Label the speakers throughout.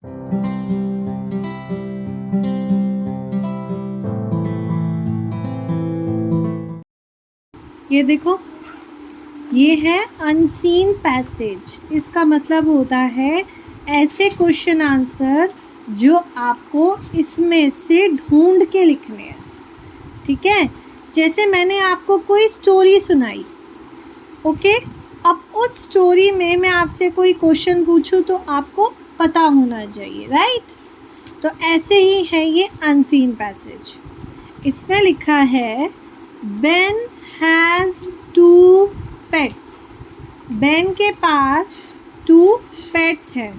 Speaker 1: ये देखो, ये है अनसीन पैसेज। इसका मतलब होता है ऐसे क्वेश्चन आंसर जो आपको इसमें से ढूंढ के लिखने हैं। ठीक है, जैसे मैंने आपको कोई स्टोरी सुनाई, ओके, अब उस स्टोरी में मैं आपसे कोई क्वेश्चन पूछूं तो आपको पता होना चाहिए, राइट। तो ऐसे ही है ये अनसीन पैसेज। इसमें लिखा है बेन हैज़ 2 पेट्स। बेन के पास 2 पेट्स हैं।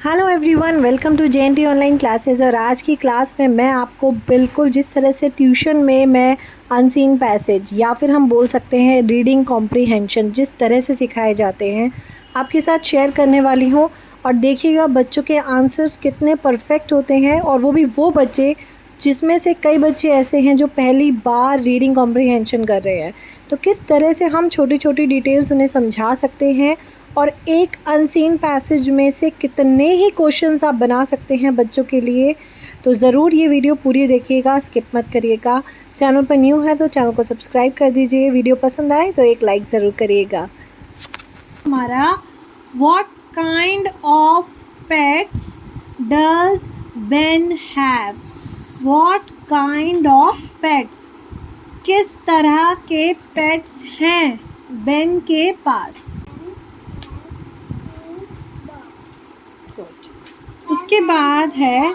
Speaker 1: Hello everyone, welcome to JNT online classes. और आज की क्लास में मैं आपको बिल्कुल जिस तरह से ट्यूशन में मैं अनसीन पैसेज या फिर हम बोल सकते हैं रीडिंग कॉम्प्रीहेंशन जिस तरह से सिखाए जाते हैं आपके साथ शेयर करने वाली हूँ। और देखिएगा बच्चों के आंसर्स कितने परफेक्ट होते हैं, और वो भी वो बच्चे जिसमें से कई बच्चे ऐसे हैं जो पहली बार रीडिंग कॉम्प्रीहेंशन कर रहे हैं। तो किस तरह से हम छोटी छोटी डिटेल्स उन्हें समझा सकते हैं और एक अनसीन पैसेज में से कितने ही क्वेश्चंस आप बना सकते हैं बच्चों के लिए। तो ज़रूर ये वीडियो पूरी देखिएगा, स्किप मत करिएगा। चैनल पर न्यू है तो चैनल को सब्सक्राइब कर दीजिए। वीडियो पसंद आए तो एक लाइक ज़रूर करिएगा। हमारा what kind of pets does Ben have. What kind of pets, किस तरह के पेट्स हैं बेन के पास। उसके बाद है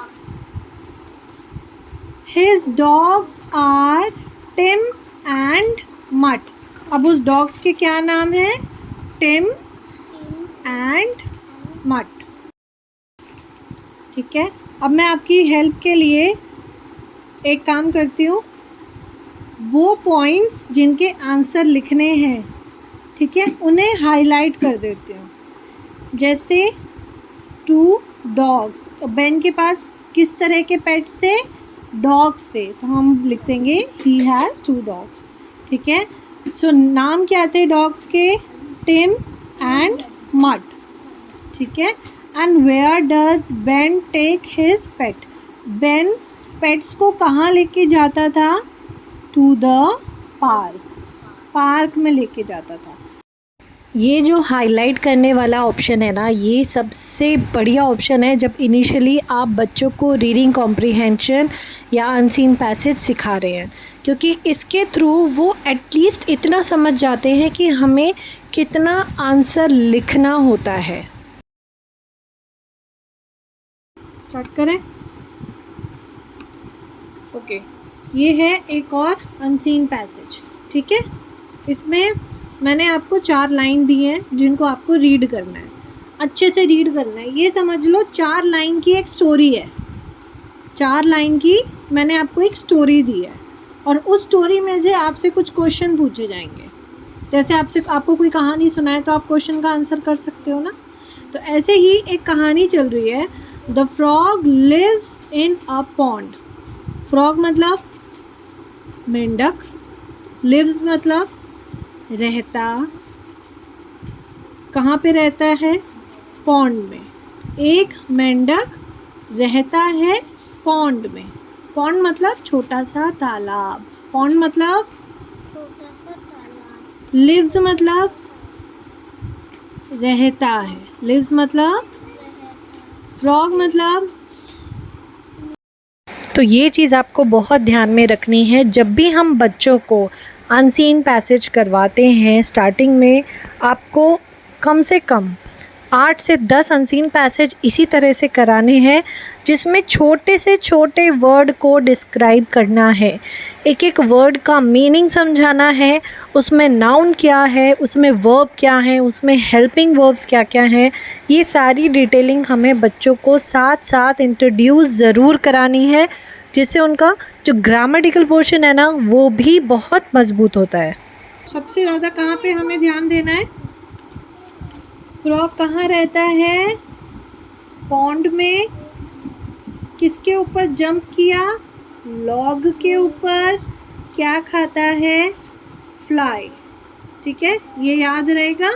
Speaker 1: his dogs are Tim and Mutt. अब उस डॉग्स के क्या नाम है? Tim and Mutt. ठीक है, अब मैं आपकी हेल्प के लिए एक काम करती हूँ। वो पॉइंट्स जिनके आंसर लिखने हैं, ठीक है, उन्हें हाईलाइट कर देती हूँ। जैसे 2 डॉग्स, तो बेन के पास किस तरह के पेट्स थे? डॉग्स थे, तो हम लिख देंगे ही हैज़ 2 डॉग्स। ठीक है, सो नाम क्या थे डॉग्स के? Tim and Mutt. ठीक है, and where does Ben take his pet. Ben pets को कहाँ लेके जाता था? To the park. पार्क में लेके जाता था। ये जो हाईलाइट करने वाला ऑप्शन है ना, ये सबसे बढ़िया ऑप्शन है जब इनिशियली आप बच्चों को रीडिंग कॉम्प्रीहेंशन या अनसीन पैसेज सिखा रहे हैं, क्योंकि इसके थ्रू वो एटलीस्ट इतना समझ जाते हैं कि हमें कितना आंसर लिखना होता है। स्टार्ट करें। ओके, ये है एक और अनसीन पैसेज। ठीक है, इसमें मैंने आपको 4 लाइन दी हैं जिनको आपको रीड करना है, अच्छे से रीड करना है। ये समझ लो 4 लाइन की एक स्टोरी है। 4 लाइन की मैंने आपको एक स्टोरी दी है, और उस स्टोरी में से आपसे कुछ क्वेश्चन पूछे जाएंगे। जैसे आपको कोई कहानी सुनाए तो आप क्वेश्चन का आंसर कर सकते हो ना। तो ऐसे ही एक कहानी चल रही है, the frog lives in a pond. Frog मतलब मेंढक, लिव्स मतलब रहता। कहाँ पे रहता है? पॉन्ड में। एक मेंढक रहता है पॉन्ड में। पॉन्ड मतलब छोटा सा तालाब। पॉन्ड मतलब
Speaker 2: छोटा सा तालाब।
Speaker 1: लिव्स मतलब रहता है। लिव्स मतलब फ्रॉग मतलब। तो ये चीज़ आपको बहुत ध्यान में रखनी है जब भी हम बच्चों को अनसीन पैसेज करवाते हैं। स्टार्टिंग में आपको कम से कम 8 से 10 अनसीन पैसेज इसी तरह से कराने हैं जिसमें छोटे से छोटे वर्ड को डिस्क्राइब करना है, एक एक वर्ड का मीनिंग समझाना है, उसमें नाउन क्या है, उसमें वर्ब क्या है, उसमें हेल्पिंग वर्ब्स क्या क्या हैं। ये सारी डिटेलिंग हमें बच्चों को साथ साथ इंट्रोड्यूस ज़रूर करानी है, जिससे उनका जो ग्रामेटिकल पोर्शन है ना वो भी बहुत मज़बूत होता है। सबसे ज़्यादा कहाँ पे हमें ध्यान देना है? फ्रॉग कहाँ रहता है? पॉन्ड में। किसके ऊपर जंप किया? लॉग के ऊपर। क्या खाता है? फ्लाई। ठीक है, ये याद रहेगा।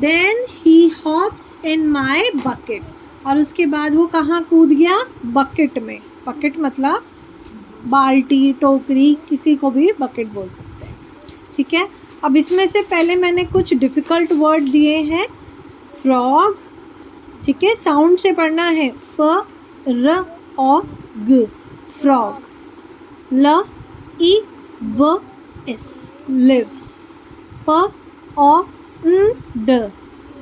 Speaker 1: Then he hops in my bucket. और उसके बाद वो कहाँ कूद गया? बकेट में। बकेट मतलब बाल्टी, टोकरी, किसी को भी बकेट बोल सकते हैं। ठीक है, अब इसमें से पहले मैंने कुछ डिफ़िकल्ट वर्ड दिए हैं। फ्रॉग, ठीक है, साउंड से पढ़ना है। फ र ओ ग, फ्रॉग। ल ई व एस, लिव्स। प ओ न ड,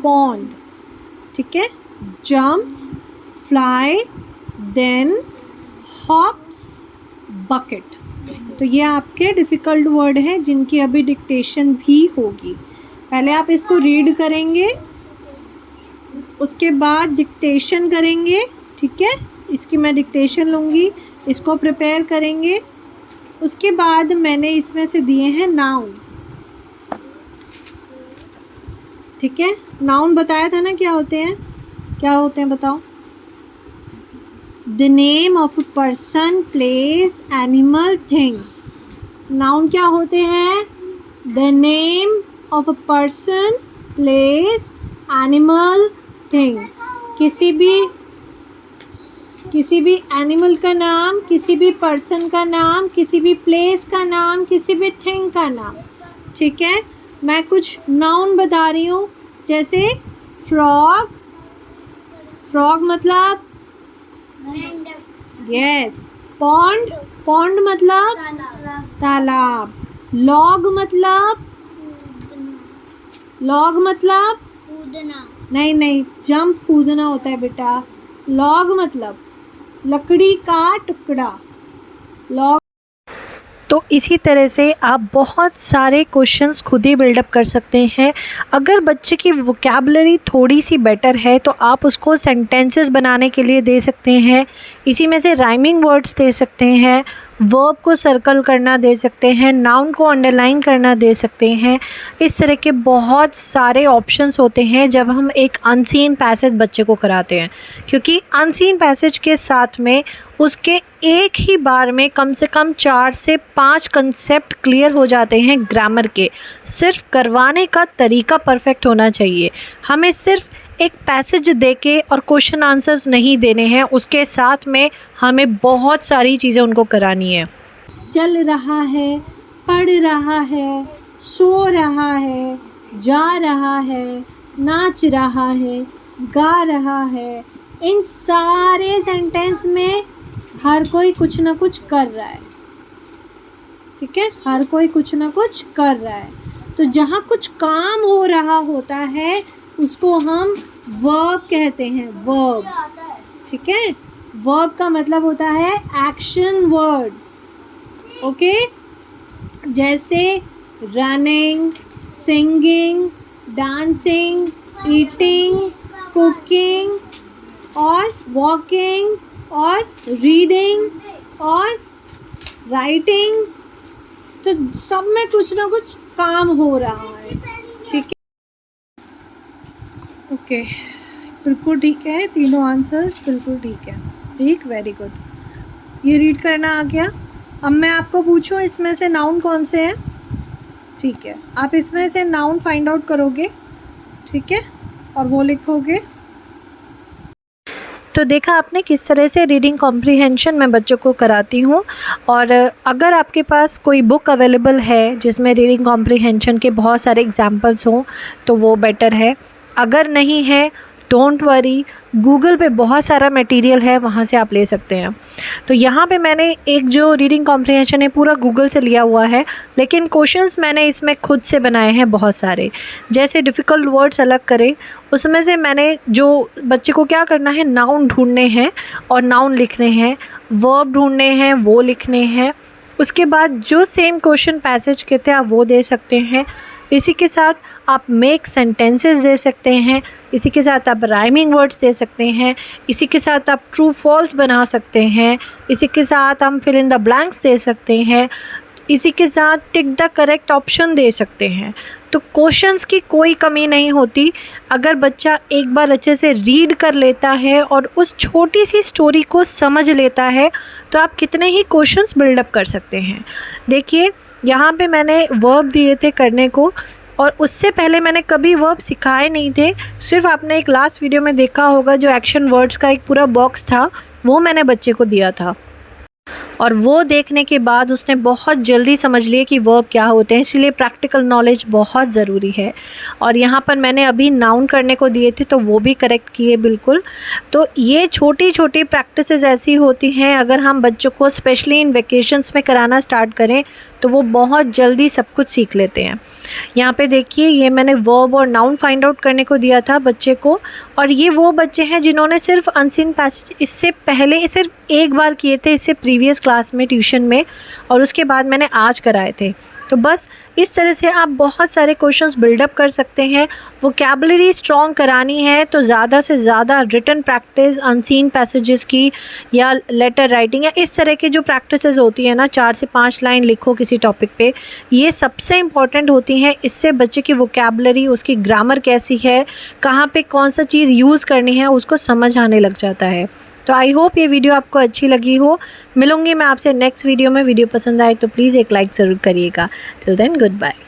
Speaker 1: पॉन्ड। ठीक है, jumps, fly, then hops, bucket. तो ये आपके डिफ़िकल्ट वर्ड हैं जिनकी अभी डिक्टेशन भी होगी। पहले आप इसको रीड करेंगे, उसके बाद डिक्टेशन करेंगे। ठीक है, इसकी मैं डिक्टेशन लूँगी, इसको प्रिपेयर करेंगे। उसके बाद मैंने इसमें से दिए हैं नाउन। ठीक है, नाउन बताया था ना क्या होते हैं, क्या होते हैं बताओ? The name of a person, place, animal, thing. Noun क्या होते हैं? The name of a person, place, animal, thing. किसी भी एनिमल का नाम, किसी भी पर्सन का नाम, किसी भी प्लेस का नाम, किसी भी थिंग का नाम। ठीक है, मैं कुछ नाउन बता रही हूँ, जैसे फ्रॉग। फ्रॉग मतलब यस। पॉन्ड, पॉन्ड मतलब तालाब। लॉग मतलब, लॉग मतलब
Speaker 2: कूदना।
Speaker 1: नहीं, जंप कूदना होता है बेटा। लॉग मतलब लकड़ी का टुकड़ा, लॉग। तो इसी तरह से आप बहुत सारे क्वेश्चंस खुद ही बिल्डअप कर सकते हैं। अगर बच्चे की वोकैबुलरी थोड़ी सी बेटर है तो आप उसको सेंटेंसेस बनाने के लिए दे सकते हैं। इसी में से राइमिंग वर्ड्स दे सकते हैं, वर्ब को सर्कल करना दे सकते हैं, नाउन को अंडरलाइन करना दे सकते हैं। इस तरह के बहुत सारे ऑप्शंस होते हैं जब हम एक अनसीन पैसेज बच्चे को कराते हैं, क्योंकि अनसीन पैसेज के साथ में उसके एक ही बार में कम से कम 4 से 5 कंसेप्ट क्लियर हो जाते हैं ग्रामर के। सिर्फ करवाने का तरीका परफेक्ट होना चाहिए। हमें सिर्फ एक पैसेज देके और क्वेश्चन आंसर्स नहीं देने हैं, उसके साथ में हमें बहुत सारी चीज़ें उनको करानी है। चल रहा है, पढ़ रहा है, सो रहा है, जा रहा है, नाच रहा है, गा रहा है। इन सारे सेंटेंस में हर कोई कुछ ना कुछ कर रहा है। ठीक है, हर कोई कुछ ना कुछ कर रहा है। तो जहाँ कुछ काम हो रहा होता है उसको हम वर्ब कहते हैं, वर्ब। ठीक है, वर्ब का मतलब होता है एक्शन वर्ड्स। ओके, जैसे running, singing, dancing, eating, cooking और वॉकिंग और रीडिंग और राइटिंग। तो सब में कुछ ना कुछ काम हो रहा है। ठीक है, ओके, बिल्कुल ठीक है, तीनों आंसर्स बिल्कुल ठीक है। ठीक, वेरी गुड। ये रीड करना आ गया। अब मैं आपको पूछूं इसमें से नाउन कौन से हैं? ठीक है, आप इसमें से नाउन फाइंड आउट करोगे। ठीक है, और वो लिखोगे। तो देखा आपने किस तरह से रीडिंग कॉम्प्रिहेंशन मैं बच्चों को कराती हूँ। और अगर आपके पास कोई बुक अवेलेबल है जिसमें रीडिंग कॉम्प्रिहेंशन के बहुत सारे एग्जांपल्स हों तो वो बेटर है। अगर नहीं है डोंट वरी, गूगल पे बहुत सारा मटेरियल है, वहाँ से आप ले सकते हैं। तो यहाँ पे मैंने एक जो रीडिंग कॉम्प्रिहेंशन है पूरा गूगल से लिया हुआ है, लेकिन क्वेश्चंस मैंने इसमें खुद से बनाए हैं बहुत सारे। जैसे डिफ़िकल्ट वर्ड्स अलग करें, उसमें से मैंने जो बच्चे को क्या करना है, नाउन ढूंढने हैं और नाउन लिखने हैं, वर्ब ढूंढने हैं, वो लिखने हैं। उसके बाद जो सेम क्वेश्चन पैसेज के थे आप वो दे सकते हैं। इसी के साथ आप मेक सेंटेंसेस दे सकते हैं, इसी के साथ आप राइमिंग वर्ड्स दे सकते हैं, इसी के साथ आप ट्रू फॉल्स बना सकते हैं, इसी के साथ हम फिल इन द ब्लैंक्स दे सकते हैं, इसी के साथ टिक द करेक्ट ऑप्शन दे सकते हैं। तो क्वेश्चंस की कोई कमी नहीं होती। अगर बच्चा एक बार अच्छे से रीड कर लेता है और उस छोटी सी स्टोरी को समझ लेता है तो आप कितने ही क्वेश्चंस बिल्डअप कर सकते हैं। देखिए यहाँ पे मैंने वर्ब दिए थे करने को, और उससे पहले मैंने कभी वर्ब सिखाए नहीं थे। सिर्फ आपने एक लास्ट वीडियो में देखा होगा जो एक्शन वर्ड्स का एक पूरा बॉक्स था, वो मैंने बच्चे को दिया था, और वो देखने के बाद उसने बहुत जल्दी समझ लिया कि वर्ब क्या होते हैं। इसलिए प्रैक्टिकल नॉलेज बहुत ज़रूरी है। और यहाँ पर मैंने अभी नाउन करने को दिए थे तो वो भी करेक्ट किए बिल्कुल। तो ये छोटी छोटी प्रैक्टिसेस ऐसी होती हैं, अगर हम बच्चों को स्पेशली इन वेकेशंस में कराना स्टार्ट करें तो वो बहुत जल्दी सब कुछ सीख लेते हैं। यहाँ पे देखिए, ये मैंने वर्ब और नाउन फाइंड आउट करने को दिया था बच्चे को, और ये वो बच्चे हैं जिन्होंने सिर्फ अनसीन पैसेज इससे पहले सिर्फ एक बार किए थे, इससे प्रीवियस क्लास में ट्यूशन में, और उसके बाद मैंने आज कराए थे। तो बस इस तरह से आप बहुत सारे क्वेश्चंस बिल्डअप कर सकते हैं। वोकैबुलरी स्ट्रॉन्ग करानी है तो ज़्यादा से ज़्यादा रिटन प्रैक्टिस, अनसीन पैसेजेस की या लेटर राइटिंग या इस तरह के जो प्रैक्टिसेस होती है ना, 4 से 5 लाइन लिखो किसी टॉपिक पे, ये सबसे इम्पॉर्टेंट होती हैं। इससे बच्चे की वोकैबुलरी, उसकी ग्रामर कैसी है, कहाँ पे कौन सा चीज़ यूज़ करनी है, उसको समझ आने लग जाता है। तो आई होप ये वीडियो आपको अच्छी लगी हो। मिलूंगी मैं आपसे नेक्स्ट वीडियो में। वीडियो पसंद आए तो प्लीज़ एक लाइक ज़रूर करिएगा। Till then, good bye.